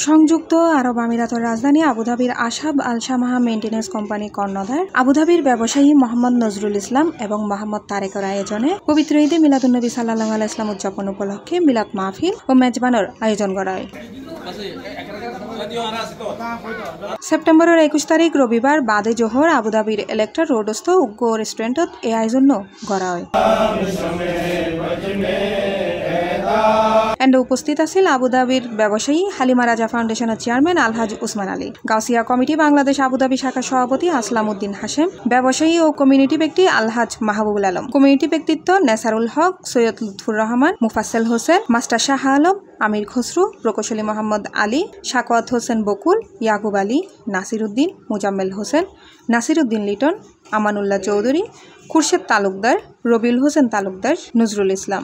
সংযুক্ত আরব আমিরাতের রাজধানী আবুধাবির আশাব আল শামাহা মেইনটেন্যান্স কোম্পানির কর্ণধার আবুধাবির ব্যবসায়ী মোহাম্মদ নজরুল ইসলাম এবং মোহাম্মদ তারেকের আয়োজনে পবিত্র ঈদে মিলাদুন্নবী সাল্লাল্লাহু আলাইহি ওয়াসাল্লাম উদযাপন উপলক্ষে মিলাদ মাহফিল ও মেজবানের আয়োজন করা হয়। সেপ্টেম্বরের 21 তারিখ রবিবার বাদে জোহর আবুধাবির ইলেক্ট্রা রোডস্থ উগ্র রেস্টুরেন্টত এই আয়োজন করা হয়। এন্ড উপস্থিত আছিল আবুধাবির ব্যবসায়ী হালিমা রাজা ফাউন্ডেশনের চেয়ারম্যান আলহাজ উসমান আলী, গাউসিয়া কমিটি বাংলাদেশ আবুধাবি শাখার সভাপতি আসলাম উদ্দিন হাশেম, ব্যবসায়ী ও কমিউনিটি ব্যক্তি আলহাজ মাহবুবুল আলম, কমিউনিটি ব্যক্তিত্ব নেসারুল হক, সৈয়দ লুৎফুর রহমান, মুফাসেল হোসেন, মাস্টার শাহ আলম, আমির খসরু, প্রকৌশলী মোহাম্মদ আলী, শাকওয়াত হোসেন বকুল, ইয়াকুব আলী, নাসির উদ্দিন, মুজাম্মেল হোসেন, নাসির উদ্দিন লিটন, আমানুল্লাহ চৌধুরী, খুরশেদ তালুকদার, রবিউল হোসেন তালুকদার, নজরুল ইসলাম।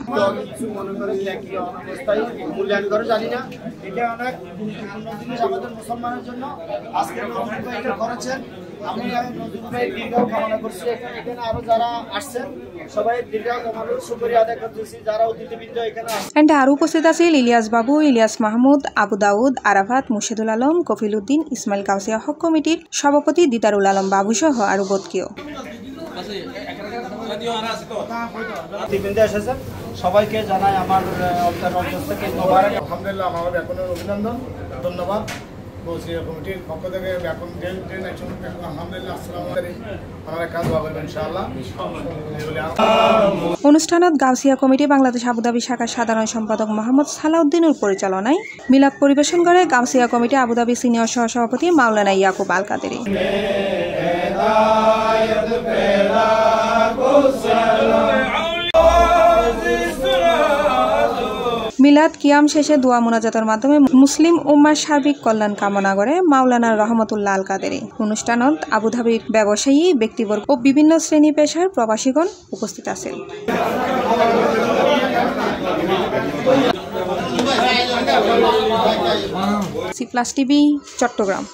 আরো উপস্থিত আছিল ইলিয়াস বাবু, ইলিয়াস মাহমুদ, আবু দাউদ, আরাফাত, মুর্শিদুল আলম, কফিল উদ্দিন, ইসমাইল গাউসিয়া হক কমিটির সভাপতি দিদারুল আলম বাবু সহ আরো বদকেও। সবাইকে জানাই আমার থেকে আলহামদুলিল্লাহ, আমার ব্যাকরণের অভিনন্দন, ধন্যবাদ। কমিটির পক্ষ থেকে অনুষ্ঠানত গাউসিয়া কমিটি বাংলাদেশ আবুধাবি শাখার সাধারণ সম্পাদক মোহাম্মদ সালাউদ্দিনের পরিচালনায় মিলাদ পরিবেশন করে গাউসিয়া কমিটি আবুধাবি সিনিয়র সহসভাপতি মাওলানা ইয়াকুব আল কাদেরি। মিলাদ কিয়াম শেষে দোয়া মোনাজাতের মাধ্যমে মুসলিম উম্মার সার্বিক কল্যাণ কামনা করে মাওলানা রহমতুল্লাহ আল কাদেরি। অনুষ্ঠানত আবুধাবির ব্যবসায়ী ব্যক্তিবর্গ ও বিভিন্ন শ্রেণী পেশার প্রবাসীগণ উপস্থিত আছেন। C plus TV, Chittagong.